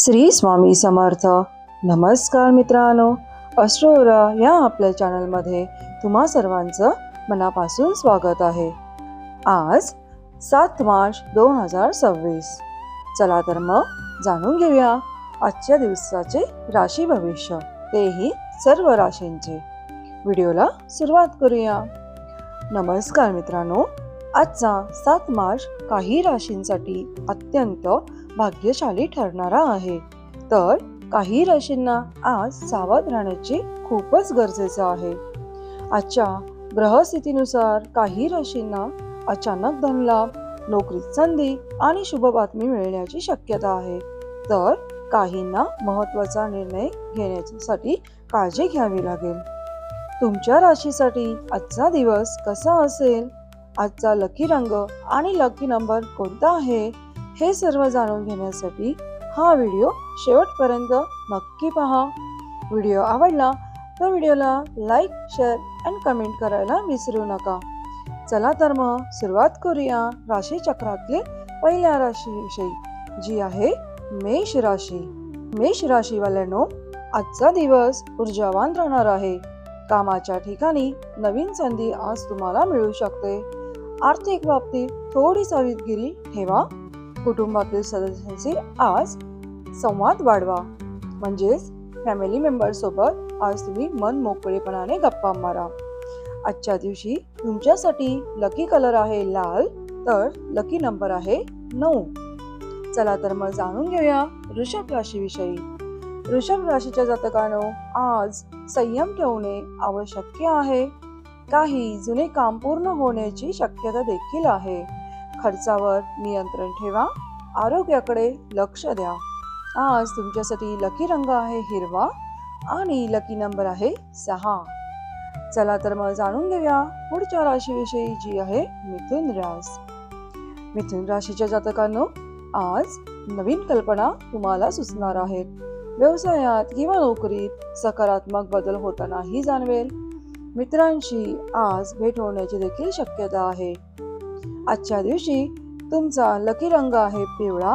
श्री स्वामी समर्थ. नमस्कार मित्रांनो, अस्ट्रोरा या आपल्या चॅनलमध्ये तुम्हा सर्वांचं मनापासून स्वागत आहे. आज 7 मार्च 2026. चला तर मग जाणून घेऊया आजच्या दिवसाचे राशी भविष्य, तेही सर्व राशींचे. व्हिडिओला सुरुवात करूया. नमस्कार मित्रांनो, आजचा 7 मार्च काही राशींसाठी अत्यंत भाग्यशाली ठरणारा आहे. तर काही राशींना आज सावध राहण्याची खूपच गरजेचं आहे. आजच्या ग्रहस्थितीनुसार काही राशींना अचानक धनलाभ, नोकरीत संधी आणि शुभ बातमी मिळण्याची शक्यता आहे. तर काहींना महत्त्वाचा निर्णय घेण्यासाठी काळजी घ्यावी लागेल. तुमच्या राशीसाठी आजचा दिवस कसा असेल, आजचा लकी रंग आणि लकी नंबर कोणता आहे, हे सर्व जाणून घेण्यासाठी हा व्हिडिओ शेवटपर्यंत नक्की पहा. व्हिडिओ आवडला तर व्हिडिओला लाईक, शेअर आणि कमेंट करायला विसरू नका. चला तर मग सुरुवात करूया राशी चक्रातले पहिल्या राशीविषयी, जी आहे मेष राशी. मेष राशीवाल्यांनो, आजचा दिवस ऊर्जावान राहणार आहे. कामाच्या ठिकाणी नवीन संधी आज तुम्हाला मिळू शकते. आर्थिक बाबतीत थोडी सावधगिरी ठेवा. कुटुंबातील सदस्यांशी आज संवाद वाढवा, म्हणजेच फॅमिली मेंबर सोबत आज तुम्ही मन मोकळेपणाने गप्पा मारा. आजच्या दिवशी तुमच्यासाठी लकी कलर आहे लाल, तर लकी नंबर आहे 9. चला तर मग जाणून घेऊया वृषभ राशीविषयी. वृषभ राशीच्या जातकांनो, आज संयम ठेवणे आवश्यक आहे. काही जुने काम पूर्ण होण्याची शक्यता देखील आहे. खर्चावर नियंत्रण ठेवा. आरोग्याकडे लक्ष द्या. आज तुमच्यासाठी लकी रंग आहे हिरवा आणि लकी नंबर आहे 6. चला तर मग जाणून घेऊया पुढच्या राशीविषयी, जी आहे मिथुन राशी. मिथुन राशीच्या जातकांनो, आज नवीन कल्पना तुम्हाला सुचणार आहेत. व्यवसायात किंवा नोकरीत सकारात्मक बदल होतानाही जाणवेल. मित्रांशी आज भेट होण्याची देखील शक्यता आहे. आजच्या दिवशी तुमचा लकी रंग आहे पिवळा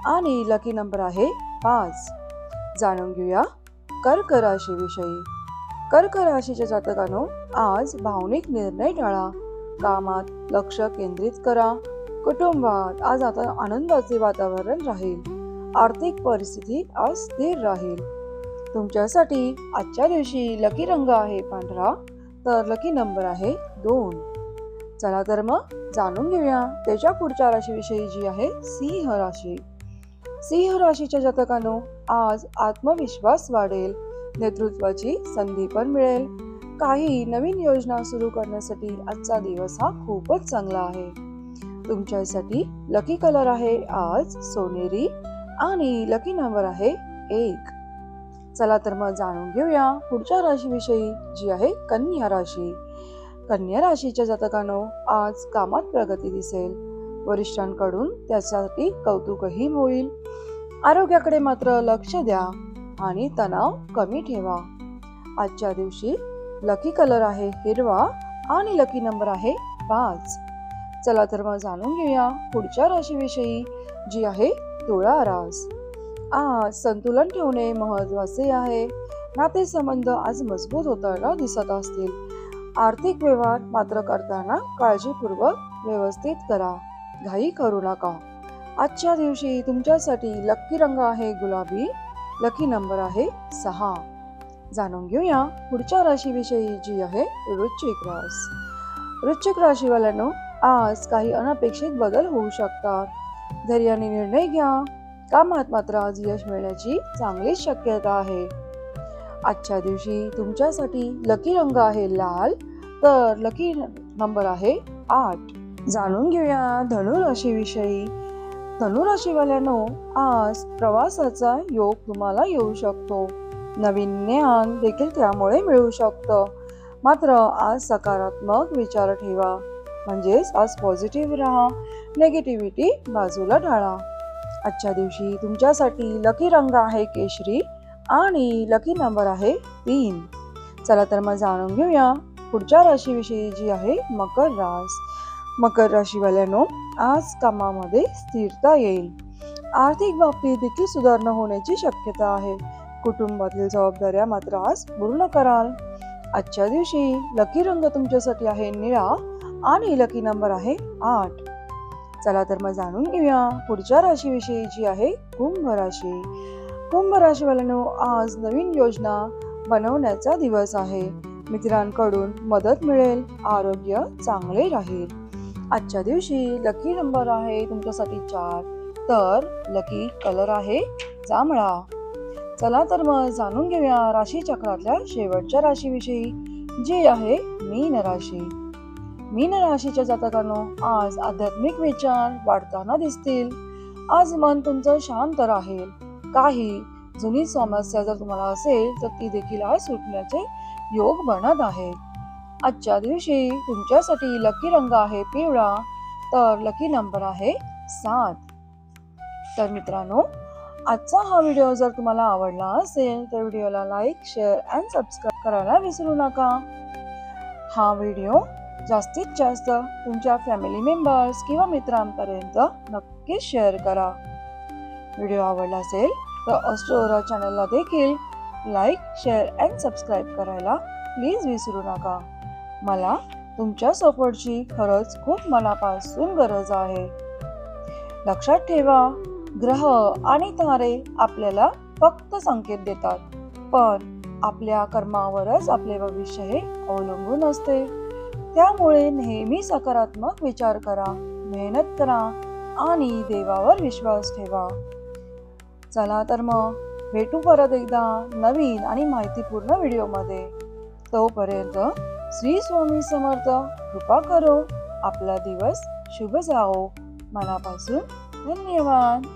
आणि लकी नंबर आहे 5. जाणून घेऊया कर्क राशीविषयी. कर्क राशीच्या जातकांनो, आज भावनिक निर्णय टाळा. कामात लक्ष केंद्रित करा. कुटुंबात आज आता आनंदाचे वातावरण राहील. आर्थिक परिस्थिती आज स्थिर राहील. तुमच्यासाठी आजच्या दिवशी लकी रंग आहे पांढरा, तर लकी नंबर आहे 2. चला तर मग जाणून घेऊया त्याच्या पुढच्या राशीविषयी, जी आहे सिंह राशी. सिंह राशीच्या जातकांनो, आज आत्मविश्वास वाढेल. नेतृत्वाची संधी पण मिळेल. काही नवीन योजना सुरू करण्यासाठी आजचा दिवस हा खूपच चांगला आहे. तुमच्यासाठी लकी कलर आहे आज सोनेरी आणि लकी नंबर आहे 1. चला तर मग जाणून घेऊया पुढच्या राशीविषयी, जी आहे कन्या राशी. कन्या राशीच्या जातकांनो, आज कामात प्रगती दिसेल. वरिष्ठांकडून त्यासाठी कौतुकही होईल. आरोग्याकडे मात्र लक्ष द्या आणि तणाव कमी ठेवा. आजच्या दिवशी लकी कलर आहे हिरवा आणि लकी नंबर आहे 5. चला तर मग जाणून घेऊया पुढच्या राशीविषयी, जी आहे तुळा राशी. आज संतुलन ठेवणे महत्त्वाचे आहे. नातेसंबंध आज मजबूत होताना दिसत असतील. आर्थिक व्यवहार मात्र करताना काळजीपूर्वक व्यवस्थित करा. घाई करू नका. आजच्या दिवशी तुमच्यासाठी लकी रंग आहे गुलाबी, लकी नंबर आहे 6. जाणून घेऊया पुढच्या राशीविषयी, जी आहे वृश्चिक राशी. वृश्चिक राशीवाल्यांनो, आज काही अनपेक्षित बदल होऊ शकतात. धैर्याने निर्णय घ्या. कामात मात्र आज यश मिळण्याची चांगली शक्यता आहे. आजच्या दिवशी तुमच्यासाठी लकी रंग आहे लाल, तर लकी नंबर आहे 8. जाणून घेऊया धनु राशीविषयी. धनु राशीवाल्यांनो, आज प्रवासाचा योग तुम्हाला येऊ शकतो. नवीन ज्ञान देखील त्यामुळे मिळू शकतं. मात्र आज सकारात्मक विचार ठेवा, म्हणजेच आज पॉझिटिव्ह राहा. नेगेटिव्हिटी बाजूला टाळा. आजच्या दिवशी तुमच्यासाठी लकी रंग आहे केशरी आणि लकी नंबर आहे 3. चला तर मग जाणून घेऊया पुढच्या राशीविषयी, जी आहे मकर राशी. मकर राशीवाल्यांनो, आज कामामध्ये स्थिरता येईल. आर्थिक बाबतीत देखील सुधारणा होण्याची शक्यता आहे. कुटुंबातील जबाबदाऱ्या मात्र आज पूर्ण कराल. आजच्या दिवशी लकी रंग तुमच्यासाठी आहे निळा आणि लकी नंबर आहे 8. चला तर मग जाणून घेऊया पुढच्या राशीविषयी, जी आहे कुंभ राशी. कुंभ राशीवाल्यांनो, आज नवीन योजना बनवण्याचा दिवस आहे. मित्रांकडून मदत मिळेल, आरोग्य चांगले राहील. आजच्या दिवशी लकी नंबर आहे तुमच्यासाठी 4, तर लकी कलर आहे जांभळा. चला तर मग जाणून घेऊया राशी चक्रातल्या शेवटच्या राशीविषयी, जी आहे मीन राशी. मीन राशीच्या जातकांनो, आज आध्यात्मिक विचार वाढताना दिसतील. आज मन तुमचं शांत राहील. काही जुनी समस्या जर तुम्हाला असेल तर ती देखील आज सुटण्याचे योग बनत आहेत. आजच्या दिवशी तुमच्यासाठी लकी रंग आहे पिवळा, तर लकी नंबर आहे 7. तर मित्रांनो, आजचा हा व्हिडिओ जर तुम्हाला आवडला असेल तर व्हिडिओला लाईक, शेअर आणि सबस्क्राईब करायला विसरू नका. हा व्हिडिओ जास्तीत जास्त तुमच्या फॅमिली मेंबर्स किंवा मित्रांपर्यंत नक्कीच शेअर करा. व्हिडिओ आवडला असेल तर अस्ट्रोरा चॅनलला देखील लाईक, शेअर आणि सबस्क्राईब करायला प्लीज विसरू नका. मला तुमच्या सपोर्टची खरंच खूप मनापासून गरज आहे. लक्षात ठेवा, ग्रह आणि तारे आपल्याला फक्त संकेत देतात, पण आपल्या कर्मावरच आपले भविष्य हे अवलंबून असते. त्यामुळे नेहमी सकारात्मक विचार करा, मेहनत करा आणि देवावर विश्वास ठेवा. चला तर मग भेटू परत एकदा नवीन आणि माहितीपूर्ण व्हिडिओमध्ये. तोपर्यंत श्री स्वामी समर्थ कृपा करो. आपला दिवस शुभ जाओ. मनापासून धन्यवाद.